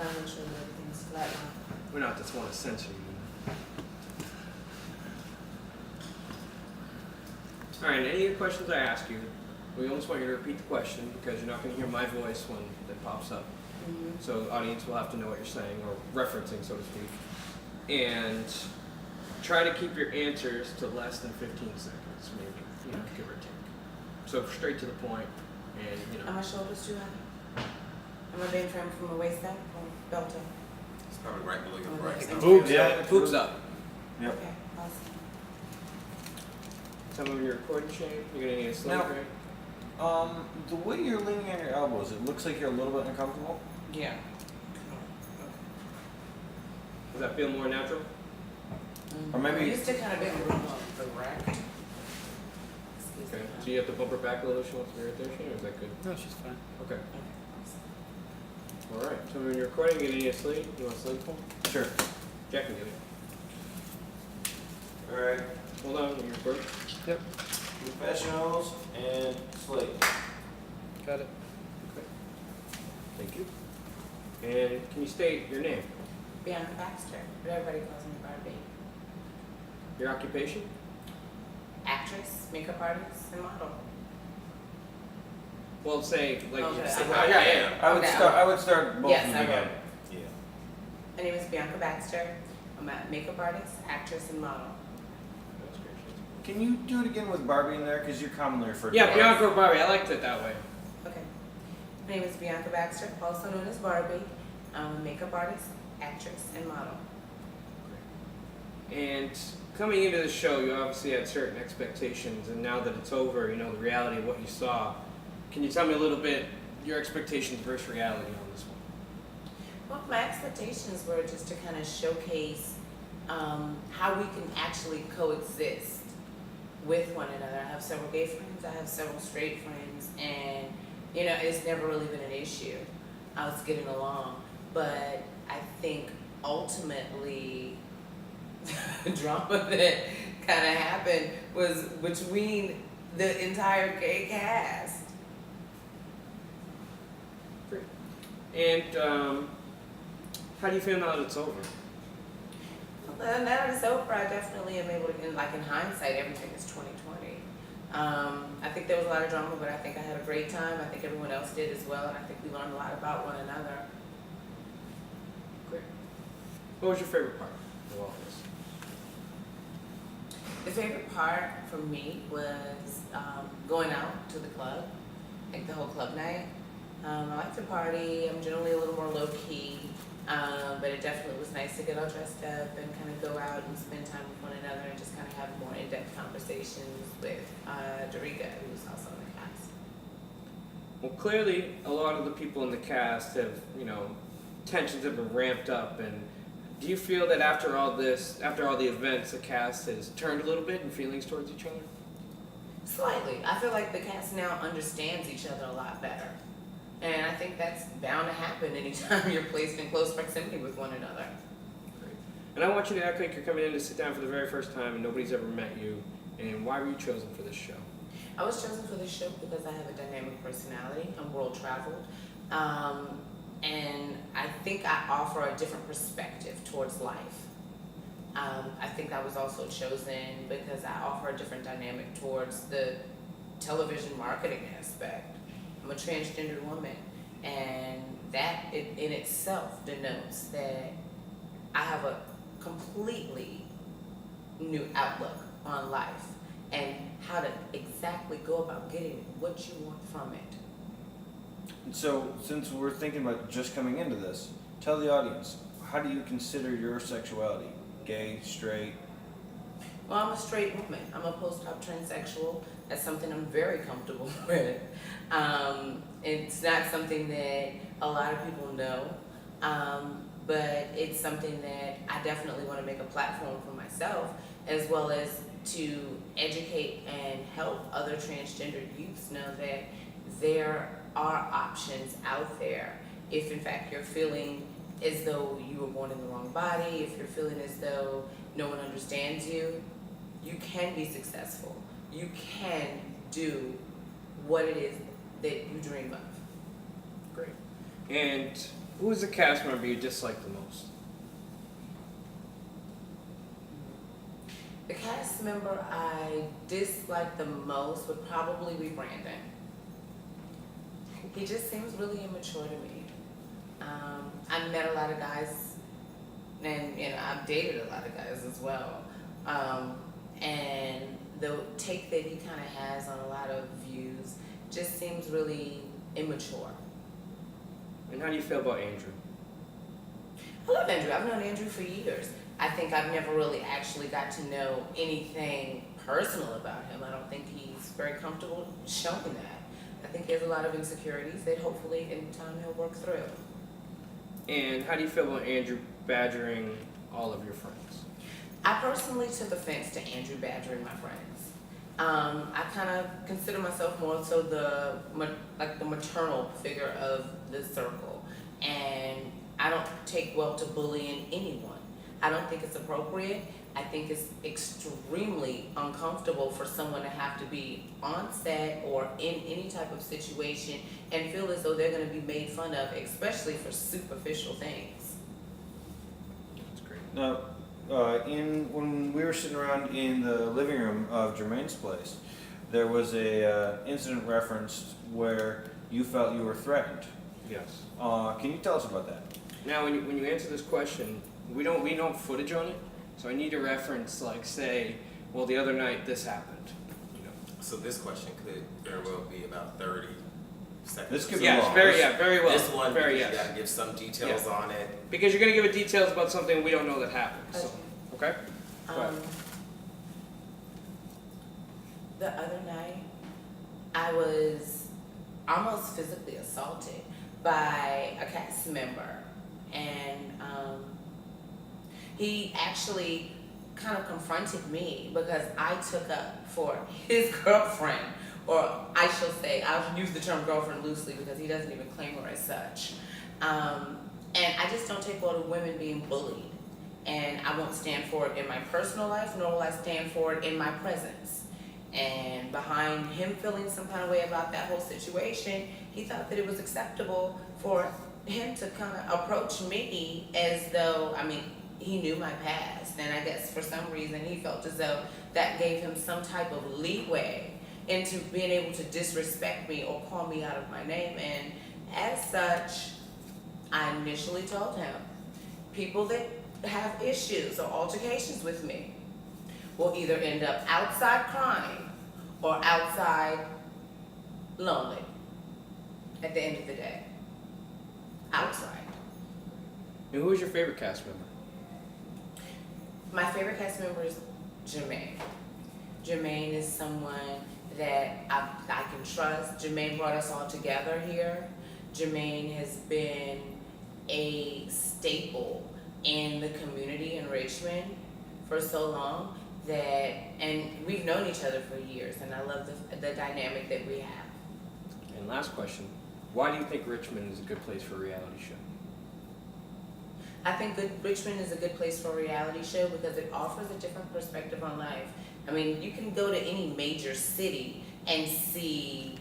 trying to ensure that everything's flatlined. We're not just want to censor you. All right, any of the questions I ask you, we almost want you to repeat the question because you're not going to hear my voice when it pops up. Mm-hmm. So the audience will have to know what you're saying or referencing, so to speak. And try to keep your answers to less than 15 seconds, maybe, give or take. So straight to the point, and Are my shoulders too high? Am I being trimmed from a waist down or belt up? It's probably right below your breast. Boobs, yeah. boobs up. Yep. Okay, awesome. Some of your recording shape, you're gonna need a sleeve, Now- right? The way you're leaning on your elbows, it looks like you're a little bit uncomfortable. Yeah. Does that feel more natural? Or maybe- I used to kind of be a little more direct. Excuse Okay. me. So you have to bump her back a little. She wants to be right there, Shane, or is that good? No, she's fine. Okay. Okay. All right. So when you're recording, you're gonna need a sleeve. You want a sleeve for? Sure. Jack can give it. All right. Hold on. You're recording. Yep, Professionals and slate. got it. Okay. Thank you. And can you state your name, Bianca Baxter, but everybody calls me Barbie. your occupation? Actress, makeup artist, and model. Well, say like Okay. say, Okay. I would start both Yes, of them I will. again. Yeah. My name is Bianca Baxter. I'm a makeup artist, actress, and model. That's gracious. Can you do it again with Barbie in there? Because you're commonly referred to. Yeah, as Bianca or Barbie. I liked it that way. Okay. My name is Bianca Baxter, also known as Barbie. I'm a makeup artist, actress, and model. And coming into the show, you obviously had certain expectations, and now that it's over, the reality of what you saw. Can you tell me a little bit your expectations versus reality on this one? Well, my expectations were just to kind of showcase how we can actually coexist with one another. I have several gay friends, I have several straight friends, and it's never really been an issue. I was getting along, but I think ultimately the drama that kind of happened was between the entire gay cast. And how do you feel now that it's over? Now that it's over, I definitely am able to, in hindsight, everything is 2020. I think there was a lot of drama, but I think I had a great time. I think everyone else did as well, and I think we learned a lot about one another. Great. What was your favorite part of all this? The favorite part for me was going out to the club, like the whole club night. I like to party. I'm generally a little more low-key, but it definitely was nice to get all dressed up and kind of go out and spend time with one another and just kind of have more in-depth conversations with Dorica, who's also in the cast. Well, clearly, a lot of the people in the cast have, tensions have been ramped up. And do you feel that after all this, after all the events, the cast has turned a little bit in feelings towards each other? Slightly. I feel like the cast now understands each other a lot better. And I think that's bound to happen anytime you're placed in close proximity with one another. Great. And I want you to act like you're coming in to sit down for the very first time and nobody's ever met you. And why were you chosen for this show? I was chosen for this show because I have a dynamic personality. I'm world traveled. And I think I offer a different perspective towards life. I think I was also chosen because I offer a different dynamic towards the television marketing aspect. I'm a transgender woman, and that in itself denotes that I have a completely new outlook on life and how to exactly go about getting what you want from it. So, since we're thinking about just coming into this, tell the audience, how do you consider your sexuality? Gay, straight? Well, I'm a straight woman. I'm a post-op transsexual. That's something I'm very comfortable with. It's not something that a lot of people know, but it's something that I definitely want to make a platform for myself, as well as to educate and help other transgender youths know that there are options out there. If in fact you're feeling as though you were born in the wrong body, if you're feeling as though no one understands you, you can be successful. You can do what it is that you dream of. Great. And Who is the cast member you dislike the most? The cast member I dislike the most would probably be Brandon. He just seems really immature to me. I've met a lot of guys, and I've dated a lot of guys as well. And the take that he kind of has on a lot of views just seems really immature. And how do you feel about Andrew? I love Andrew. I've known Andrew for years. I think I've never really actually got to know anything personal about him. I don't think he's very comfortable showing that. I think he has a lot of insecurities that hopefully in time he'll work through. And how do you feel about Andrew badgering all of your friends? I personally took offense to Andrew badgering my friends. I kind of consider myself more so the maternal figure of the circle, and I don't take well to bullying anyone. I don't think it's appropriate. I think it's extremely uncomfortable for someone to have to be on set or in any type of situation and feel as though they're going to be made fun of, especially for superficial things. That's great. Now, when we were sitting around in the living room of Jermaine's place, there was a incident referenced where you felt you were threatened. Yes. Can you tell us about that? Now, when you answer this question, we don't footage on it, so I need to reference, like, say, well, the other night this happened. So this question could very well be about 30 seconds. This could be Yes, long. very well. This one, very you yes. gotta give some details on it. Because you're gonna give it details about something we don't know that happened. So, okay. Go ahead. The other night, I was almost physically assaulted by a cast member, and he actually kind of confronted me because I took up for his girlfriend, or I shall say, I'll use the term girlfriend loosely because he doesn't even claim her as such. And I just don't take well to women being bullied, and I won't stand for it in my personal life, nor will I stand for it in my presence. And behind him feeling some kind of way about that whole situation, he thought that it was acceptable for him to kind of approach me as though, he knew my past, and I guess for some reason he felt as though that gave him some type of leeway into being able to disrespect me or call me out of my name. And as such, I initially told him, people that have issues or altercations with me will either end up outside crying or outside lonely at the end of the day. Outside. And who is your favorite cast member? My favorite cast member is Jermaine. Jermaine is someone that I can trust. Jermaine brought us all together here. Jermaine has been a staple in the community in Richmond for so long and we've known each other for years, and I love the dynamic that we have. And last question, why do you think Richmond is a good place for a reality show? I think Richmond is a good place for a reality show because it offers a different perspective on life. You can go to any major city and see,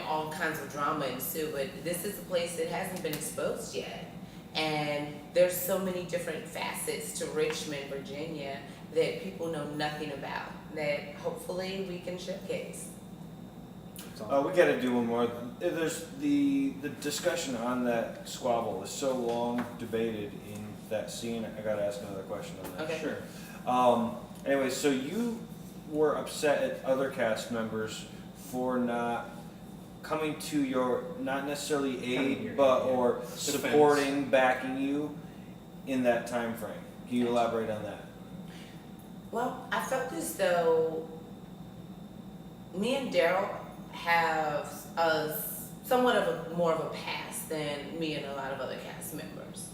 all kinds of drama ensue, but this is a place that hasn't been exposed yet. And there's so many different facets to Richmond, Virginia, that people know nothing about, that hopefully we can showcase. We got to do one more. There's the discussion on that squabble is so long debated in that scene. I got to ask another question on that. Okay. Sure. Anyway, so you were upset at other cast members for not coming to your, not necessarily aid, or supporting, backing you in that time frame. Can you elaborate on that? Well, I felt as though me and Daryl have somewhat of more of a past than me and a lot of other cast members.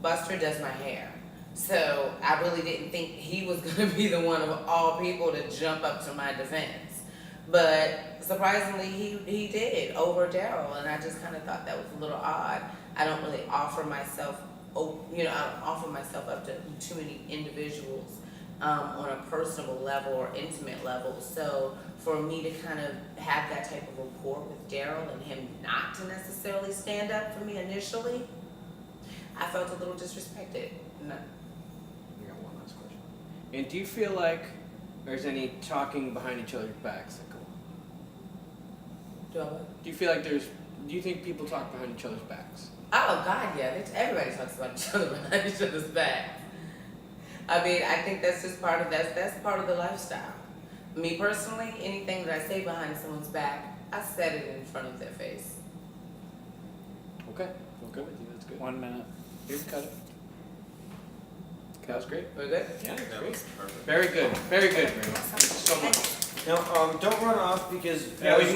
Buster does my hair, so I really didn't think he was going to be the one of all people to jump up to my defense. But surprisingly, he did over Daryl, and I just kind of thought that was a little odd. I don't really offer myself, I don't offer myself up to too many individuals on a personal level or intimate level. So for me to kind of have that type of rapport with Daryl and him not to necessarily stand up for me initially, I felt a little disrespected. No. I got one last question. And do you feel like there's any talking behind each other's backs that go on? Do you think people talk behind each other's backs? Oh God, yeah. Everybody talks about each other behind each other's back. I mean, I think that's just part of that's part of the lifestyle. Me personally, anything that I say behind someone's back, I said it in front of their face. Okay, I'm good with you. That's good. 1 minute. You can cut it. That was great. We're good? Yeah, that's That great. was perfect. Very good. Very good, Mary. Thank you so much. Now, don't run off because Yeah, we as